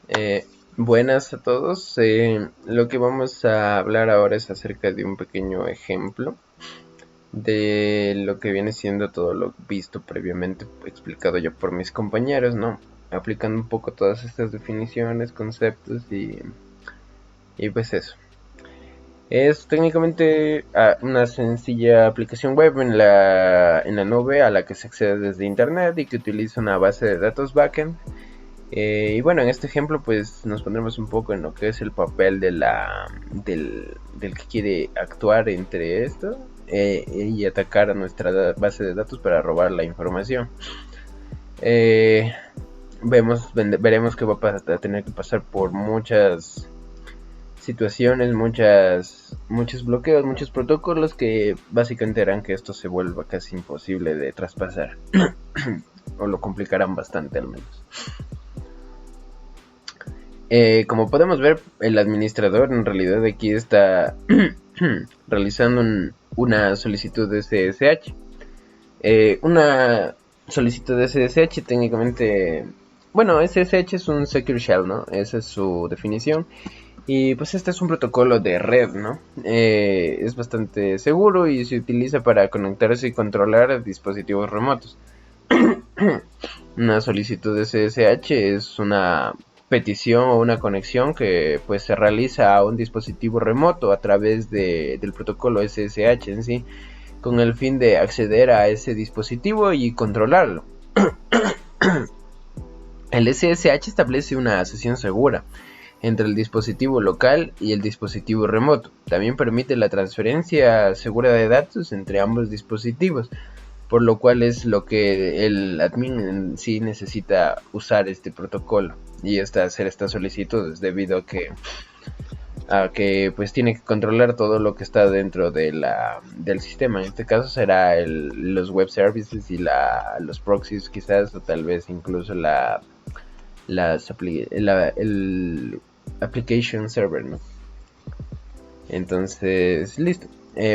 Eh, Buenas a todos. Lo que vamos a hablar ahora es acerca de un pequeño ejemplo de lo que viene siendo todo lo visto previamente, explicado ya por mis compañeros, ¿no? Aplicando un poco todas estas definiciones, conceptos y pues eso. Es técnicamente una sencilla aplicación web en la nube a la que se accede desde internet y que utiliza una base de datos backend. Y bueno, en este ejemplo pues nos pondremos un poco en lo que es el papel del que quiere actuar entre esto y atacar a nuestra base de datos para robar la información. Eh, Veremos que va a tener que pasar por muchas situaciones, muchos bloqueos, muchos protocolos que básicamente harán que esto se vuelva casi imposible de traspasar o lo complicarán bastante al menos. Como podemos ver, el administrador en realidad aquí está realizando una solicitud de SSH. Una solicitud de SSH técnicamente, bueno, SSH es un Secure Shell, ¿no? Esa es su definición. Y pues este es un protocolo de red, ¿no? Es bastante seguro y se utiliza para conectarse y controlar dispositivos remotos. Una solicitud de SSH es una petición o una conexión que pues se realiza a un dispositivo remoto a través del protocolo SSH en sí, con el fin de acceder a ese dispositivo y controlarlo. El SSH establece una sesión segura entre el dispositivo local y el dispositivo remoto. También permite la transferencia segura de datos entre ambos dispositivos, por lo cual es lo que el admin en sí necesita usar este protocolo y hacer estas solicitudes debido a que pues tiene que controlar todo lo que está dentro del sistema. En este caso será los web services y los proxies quizás, o tal vez incluso el application server, ¿no? Entonces, listo.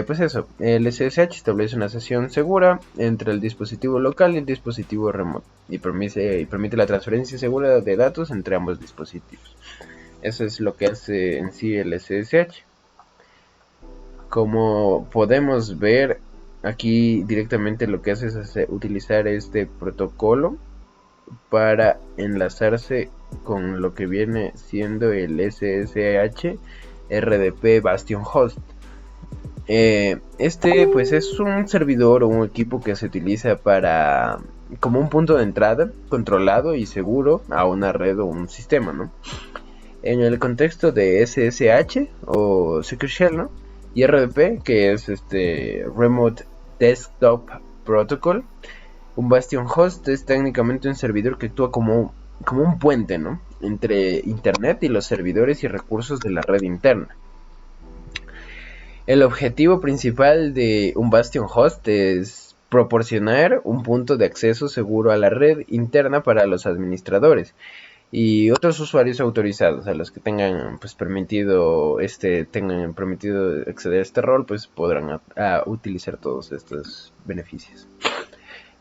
Pues eso, el SSH establece una sesión segura entre el dispositivo local y el dispositivo remoto y permite la transferencia segura de datos entre ambos dispositivos. Eso es lo que hace en sí el SSH. Como podemos ver aquí directamente, lo que hace es utilizar este protocolo para enlazarse con lo que viene siendo el SSH RDP Bastion Host. Este pues es un servidor o un equipo que se utiliza para como un punto de entrada controlado y seguro a una red o un sistema, ¿no? En el contexto de SSH o Secure Shell, ¿no? Y RDP, que es este Remote Desktop Protocol, un Bastion Host es técnicamente un servidor que actúa como un puente, ¿no? Entre Internet y los servidores y recursos de la red interna. El objetivo principal de un Bastion Host es proporcionar un punto de acceso seguro a la red interna para los administradores y otros usuarios autorizados a los que tengan permitido acceder a este rol, pues podrán utilizar todos estos beneficios.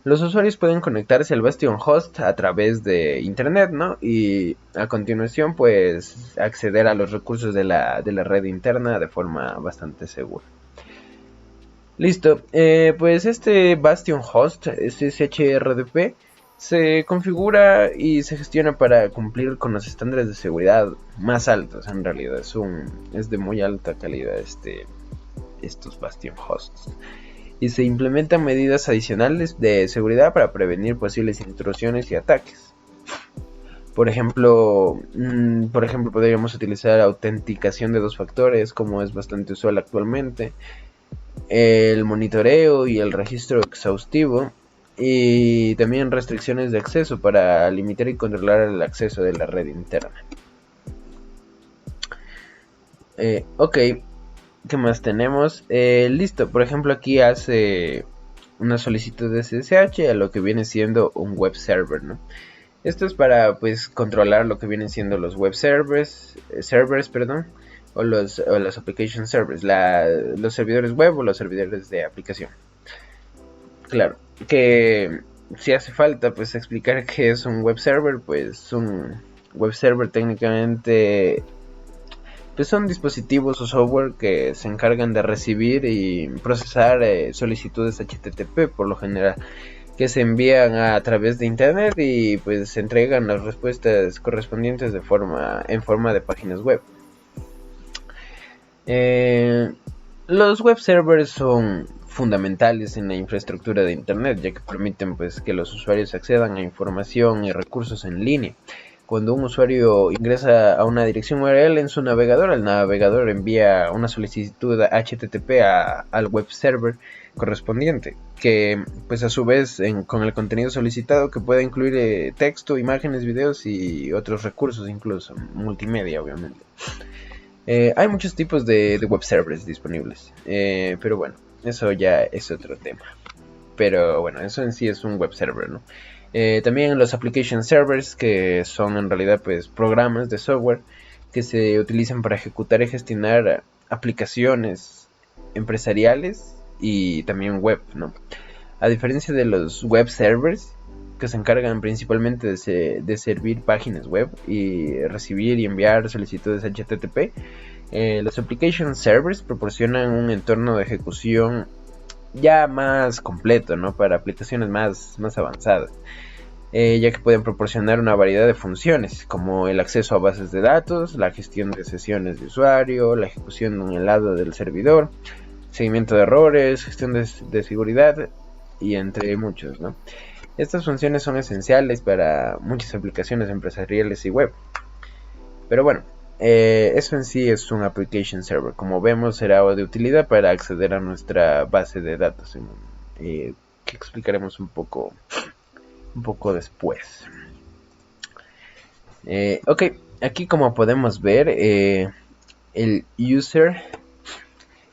Los usuarios pueden conectarse al Bastion Host a través de internet, ¿no? Y a continuación, pues, acceder a los recursos de la red interna de forma bastante segura. Listo, pues este Bastion Host, SSHRDP, se configura y se gestiona para cumplir con los estándares de seguridad más altos. En realidad es de muy alta calidad estos Bastion Hosts. Y se implementan medidas adicionales de seguridad para prevenir posibles intrusiones y ataques. Por ejemplo, podríamos utilizar autenticación de 2 factores, como es bastante usual actualmente, el monitoreo y el registro exhaustivo, y también restricciones de acceso para limitar y controlar el acceso de la red interna. Ok, ¿qué más tenemos? Listo, por ejemplo aquí hace una solicitud de SSH a lo que viene siendo un web server, ¿no? Esto es para pues controlar lo que vienen siendo los web servers, o los application servers, los servidores web o los servidores de aplicación. Claro, que si hace falta pues explicar qué es un web server, pues Web server técnicamente pues son dispositivos o software que se encargan de recibir y procesar solicitudes HTTP por lo general, que se envían a través de internet y pues se entregan las respuestas correspondientes en forma de páginas web. Los web servers son fundamentales en la infraestructura de internet, ya que permiten pues que los usuarios accedan a información y recursos en línea. Cuando un usuario ingresa a una dirección URL en su navegador, el navegador envía una solicitud HTTP al web server correspondiente, que pues a su vez con el contenido solicitado, que puede incluir texto, imágenes, videos y otros recursos, incluso multimedia obviamente. Hay muchos tipos de web servers disponibles, pero bueno, eso ya es otro tema. Pero bueno, eso en sí es un web server, ¿no? También los application servers, que son en realidad pues programas de software que se utilizan para ejecutar y gestionar aplicaciones empresariales y también web, ¿no? A diferencia de los web servers, que se encargan principalmente de servir páginas web y recibir y enviar solicitudes HTTP, los application servers proporcionan un entorno de ejecución ya más completo, ¿no? Para aplicaciones más avanzadas, ya que pueden proporcionar una variedad de funciones como el acceso a bases de datos, la gestión de sesiones de usuario, la ejecución en el lado del servidor, seguimiento de errores, gestión de seguridad y entre muchos, ¿no? Estas funciones son esenciales para muchas aplicaciones empresariales y web. Pero bueno, eso en sí es un application server. Como vemos, será de utilidad para acceder a nuestra base de datos, que explicaremos un poco después. Ok, aquí como podemos ver, el user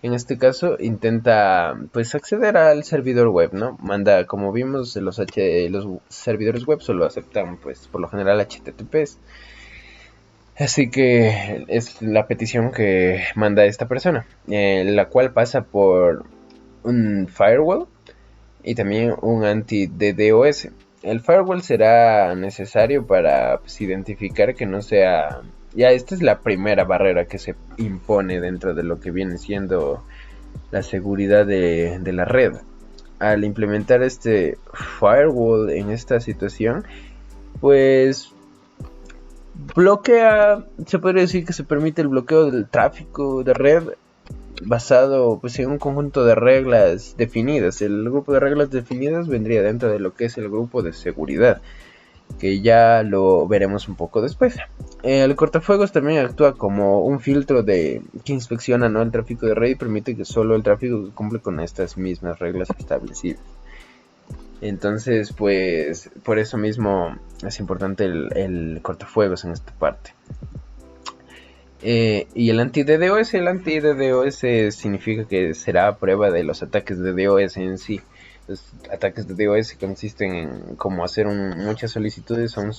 en este caso intenta pues acceder al servidor web, ¿no? Manda, como vimos, los servidores web solo aceptan pues por lo general HTTPs. Así que es la petición que manda esta persona, la cual pasa por un firewall y también un anti-DDoS. El firewall será necesario para pues, identificar que no sea... Ya, esta es la primera barrera que se impone dentro de lo que viene siendo la seguridad de la red. Al implementar este firewall en esta situación, pues bloquea, se podría decir que se permite el bloqueo del tráfico de red basado pues en un conjunto de reglas definidas. El grupo de reglas definidas vendría dentro de lo que es el grupo de seguridad, que ya lo veremos un poco después. El cortafuegos también actúa como un filtro que inspecciona, ¿no?, el tráfico de red y permite que solo el tráfico cumple con estas mismas reglas establecidas. Entonces, pues, por eso mismo es importante el cortafuegos en esta parte. Y el anti-DDoS, significa que será a prueba de los ataques de DDoS en sí. Los ataques de DDoS consisten en como hacer muchas solicitudes a un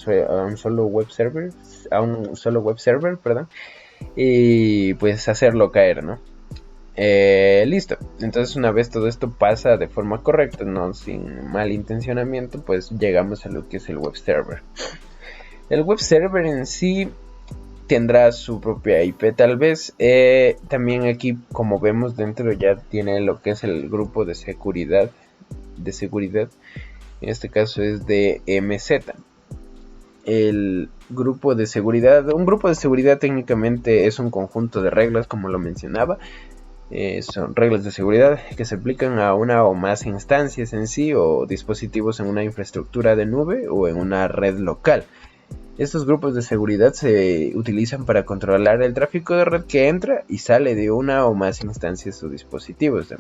solo web server, y pues hacerlo caer, ¿no? Listo. Entonces, una vez todo esto pasa de forma correcta, no sin malintencionamiento, pues llegamos a lo que es el web server. El web server en sí tendrá su propia IP tal vez. También aquí, como vemos, dentro ya tiene lo que es el grupo de seguridad. En este caso es de MZ. Un grupo de seguridad técnicamente es un conjunto de reglas, como lo mencionaba. Son reglas de seguridad que se aplican a una o más instancias en sí o dispositivos en una infraestructura de nube o en una red local. Estos grupos de seguridad se utilizan para controlar el tráfico de red que entra y sale de una o más instancias o dispositivos, ¿no?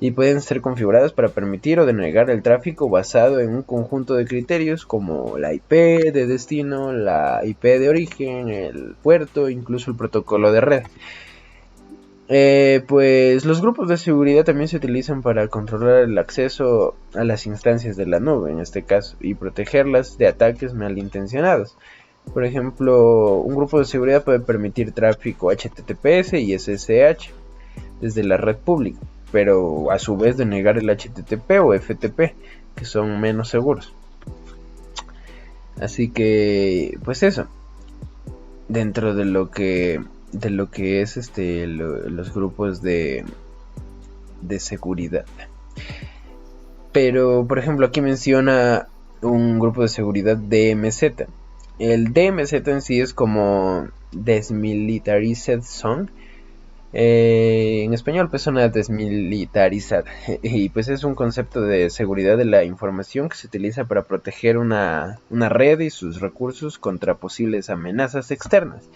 Y pueden ser configurados para permitir o denegar el tráfico basado en un conjunto de criterios como la IP de destino, la IP de origen, el puerto, incluso el protocolo de red. Pues los grupos de seguridad también se utilizan para controlar el acceso a las instancias de la nube, en este caso, y protegerlas de ataques malintencionados. Por ejemplo, un grupo de seguridad puede permitir tráfico HTTPS y SSH desde la red pública, pero a su vez denegar el HTTP o FTP, que son menos seguros. Así que, pues eso. dentro de lo que es los grupos de seguridad. Pero por ejemplo aquí menciona un grupo de seguridad DMZ. El DMZ en sí es como Desmilitarized Zone. En español pues suena desmilitarizada. Y pues es un concepto de seguridad de la información que se utiliza para proteger una red y sus recursos contra posibles amenazas externas.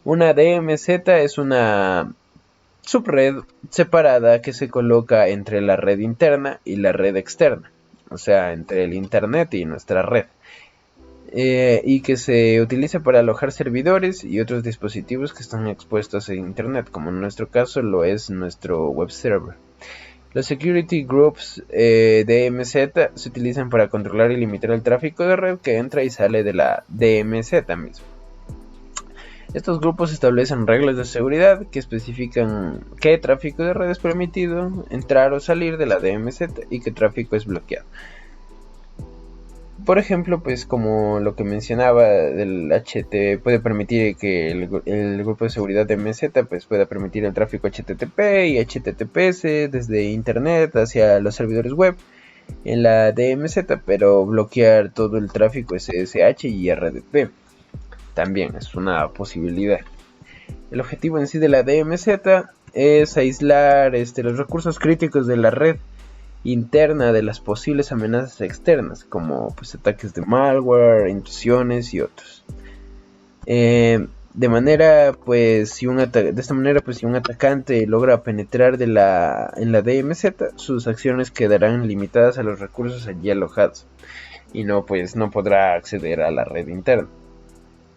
Una DMZ es una subred separada que se coloca entre la red interna y la red externa, o sea, entre el internet y nuestra red, y que se utiliza para alojar servidores y otros dispositivos que están expuestos a internet, como en nuestro caso lo es nuestro web server. Los security groups DMZ se utilizan para controlar y limitar el tráfico de red que entra y sale de la DMZ mismo. Estos grupos establecen reglas de seguridad que especifican qué tráfico de red es permitido entrar o salir de la DMZ y qué tráfico es bloqueado. Por ejemplo, pues como lo que mencionaba del HT, puede permitir que el grupo de seguridad DMZ pues pueda permitir el tráfico HTTP y HTTPS desde internet hacia los servidores web en la DMZ, pero bloquear todo el tráfico SSH y RDP. También es una posibilidad. El objetivo en sí de la DMZ es aislar los recursos críticos de la red interna de las posibles amenazas externas, como pues ataques de malware, intrusiones y otros. De esta manera, pues si un atacante logra penetrar en la DMZ, sus acciones quedarán limitadas a los recursos allí alojados y no podrá acceder a la red interna.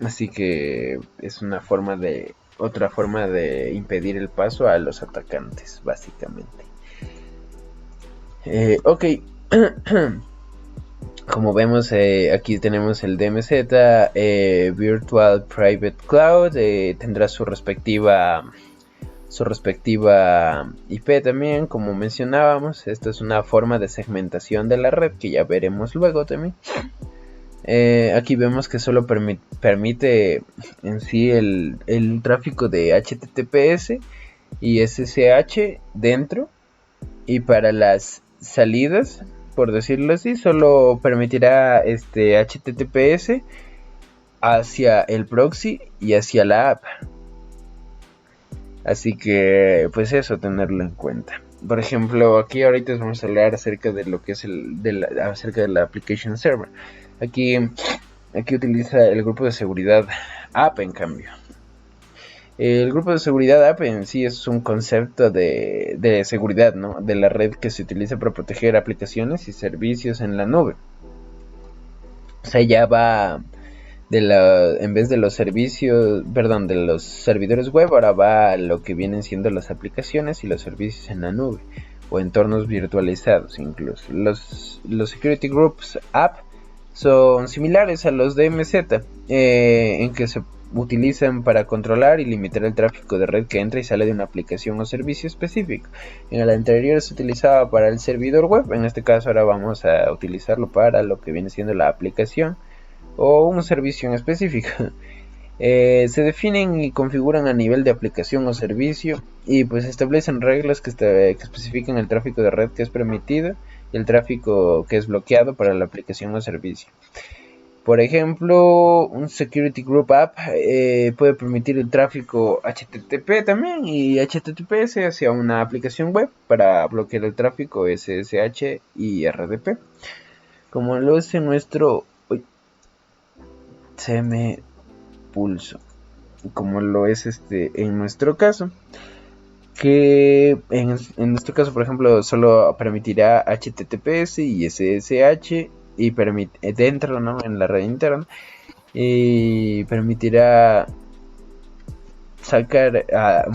Así que es otra forma de impedir el paso a los atacantes, básicamente. Ok, como vemos aquí tenemos el DMZ, Virtual Private Cloud, tendrá su respectiva IP también, como mencionábamos. Esta es una forma de segmentación de la red que ya veremos luego también. Aquí vemos que solo permite en sí el tráfico de HTTPS y SSH dentro, y para las salidas, por decirlo así, solo permitirá HTTPS hacia el proxy y hacia la app. Así que pues eso, tenerlo en cuenta. Por ejemplo, aquí ahorita vamos a hablar acerca de lo que es acerca de la application server. Aquí utiliza el grupo de seguridad app, en cambio. El grupo de seguridad app en sí es un concepto de seguridad, ¿no?, de la red que se utiliza para proteger aplicaciones y servicios en la nube. O sea, ya va en vez de los de los servidores web, ahora va a lo que vienen siendo las aplicaciones y los servicios en la nube o entornos virtualizados incluso. Los security groups app son similares a los DMZ, en que se utilizan para controlar y limitar el tráfico de red que entra y sale de una aplicación o servicio específico. En el anterior se utilizaba para el servidor web, en este caso ahora vamos a utilizarlo para lo que viene siendo la aplicación o un servicio en específico. Se definen y configuran a nivel de aplicación o servicio y pues establecen reglas que especifican el tráfico de red que es permitido y el tráfico que es bloqueado para la aplicación o servicio. Por ejemplo, un Security Group App puede permitir el tráfico HTTP también y HTTPS hacia una aplicación web para bloquear el tráfico SSH y RDP, como lo es en nuestro... se me pulso. Como lo es en nuestro caso, que en nuestro caso, por ejemplo, solo permitirá HTTPS y SSH y dentro, ¿no?, en la red interna, y permitirá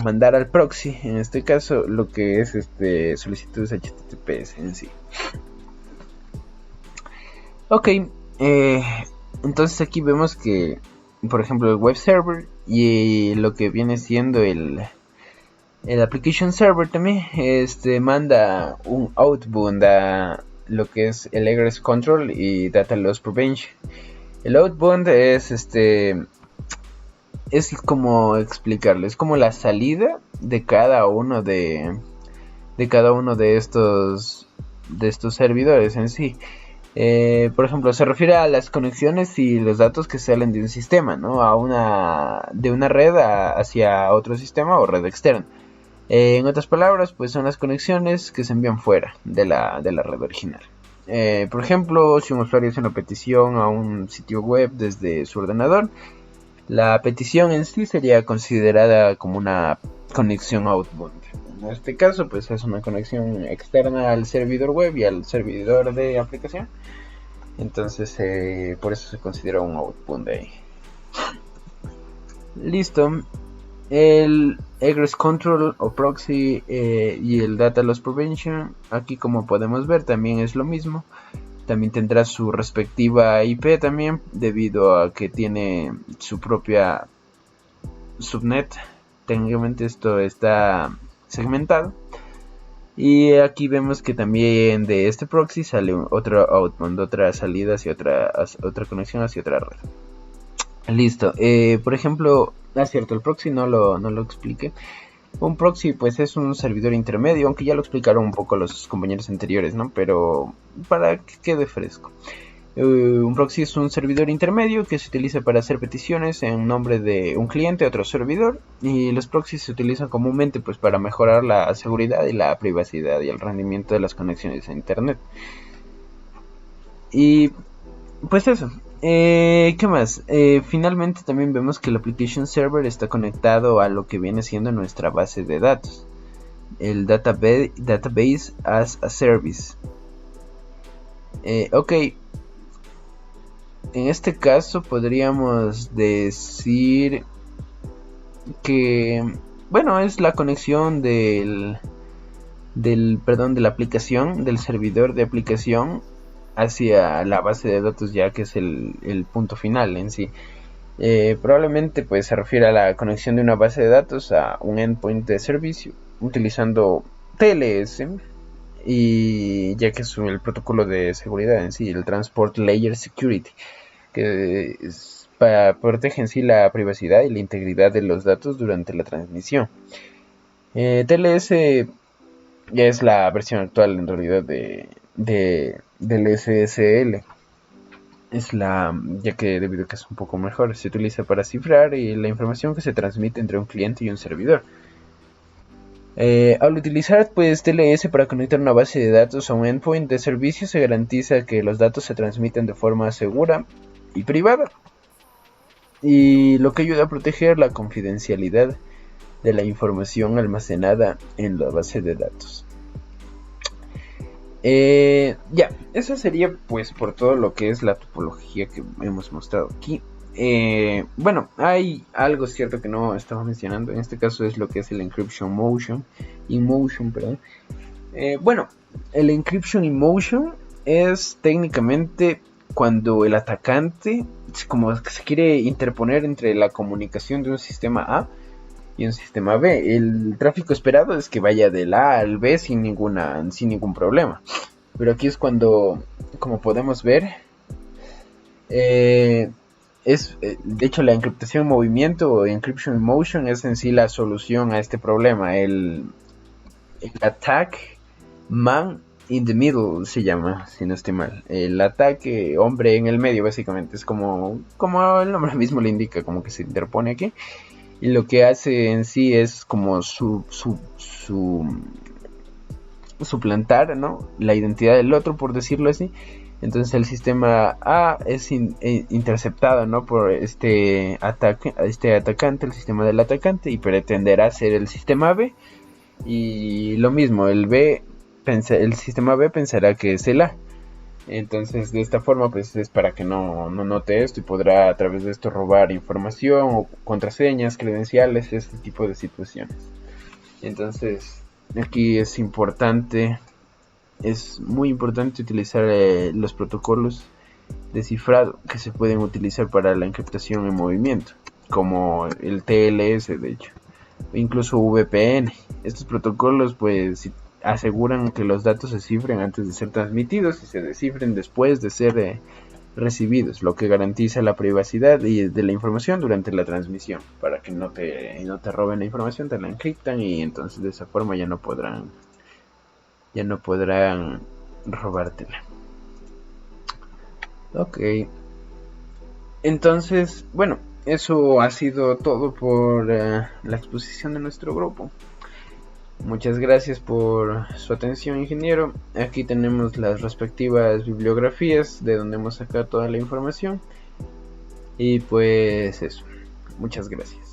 mandar al proxy, en este caso, lo que es solicitudes HTTPS en sí. Ok, entonces aquí vemos que, por ejemplo, el web server y lo que viene siendo el application server también manda un outbound a lo que es el egress control y data loss prevention. El outbound es es como explicarlo, es como la salida de cada uno de estos servidores en sí. Por ejemplo, se refiere a las conexiones y los datos que salen de un sistema, ¿no? De una red hacia otro sistema o red externa. En otras palabras, pues son las conexiones que se envían fuera de la red original. Por ejemplo, si un usuario hace una petición a un sitio web desde su ordenador, la petición en sí sería considerada como una conexión outbound. En este caso, pues es una conexión externa al servidor web y al servidor de aplicación. Entonces, por eso se considera un outbound ahí. Listo. El Egress Control o Proxy y el Data Loss Prevention, aquí como podemos ver también es lo mismo. También tendrá su respectiva IP también, debido a que tiene su propia subnet. Técnicamente esto está segmentado. Y aquí vemos que también de este proxy sale otro outbound, otra salida hacia otra conexión hacia otra red. Listo. Por ejemplo, cierto, el proxy no lo expliqué. Un proxy pues es un servidor intermedio, aunque ya lo explicaron un poco los compañeros anteriores, ¿no? Pero para que quede fresco. Un proxy es un servidor intermedio que se utiliza para hacer peticiones en nombre de un cliente a otro servidor, y los proxies se utilizan comúnmente pues para mejorar la seguridad y la privacidad y el rendimiento de las conexiones a internet. Y pues eso. ¿Qué más? Finalmente también vemos que el application server está conectado a lo que viene siendo nuestra base de datos, el database as a service. Ok, en este caso podríamos decir que, bueno, es la conexión de la aplicación, del servidor de aplicación hacia la base de datos, ya que es el punto final en sí. Probablemente pues se refiere a la conexión de una base de datos a un endpoint de servicio utilizando TLS, y ya que es el protocolo de seguridad en sí, el Transport Layer Security, que protege en sí la privacidad y la integridad de los datos durante la transmisión. TLS ya es la versión actual en realidad del SSL. Ya que debido a que es un poco mejor, se utiliza para cifrar la información que se transmite entre un cliente y un servidor. Al utilizar pues TLS para conectar una base de datos a un endpoint de servicio, se garantiza que los datos se transmiten de forma segura y privada, y lo que ayuda a proteger la confidencialidad de la información almacenada en la base de datos. Ya, eso sería pues por todo lo que es la topología que hemos mostrado aquí. Bueno, hay algo cierto que no estaba mencionando. En este caso es lo que es el encryption in motion, perdón. Bueno, el encryption in motion es técnicamente cuando el atacante como que se quiere interponer entre la comunicación de un sistema A y un sistema B. El tráfico esperado es que vaya del A al B sin ningún problema. Pero aquí es cuando, como podemos ver, de hecho la encriptación en movimiento o encryption in motion es en sí la solución a este problema. El attack man in the middle se llama, si no estoy mal. El ataque hombre en el medio, básicamente. Es como el nombre mismo le indica, como que se interpone aquí. Y lo que hace en sí es como suplantar, ¿no?, la identidad del otro, por decirlo así. Entonces el sistema A es interceptado, ¿no?, por este atacante, el sistema del atacante, y pretenderá ser el sistema B. Y lo mismo, el sistema B pensará que es el A. Entonces de esta forma pues es para que no note esto, y podrá a través de esto robar información o contraseñas, credenciales, este tipo de situaciones. Entonces aquí es muy importante utilizar los protocolos de cifrado que se pueden utilizar para la encriptación en movimiento, como el TLS de hecho, o incluso VPN. Estos protocolos pues aseguran que los datos se cifren antes de ser transmitidos y se descifren después de ser recibidos, lo que garantiza la privacidad y de la información durante la transmisión, para que no te roben la información, te la encriptan y entonces de esa forma ya no podrán robártela. Ok, entonces, bueno, eso ha sido todo por la exposición de nuestro grupo. Muchas gracias por su atención, ingeniero. Aquí tenemos las respectivas bibliografías de donde hemos sacado toda la información. Y pues eso, muchas gracias.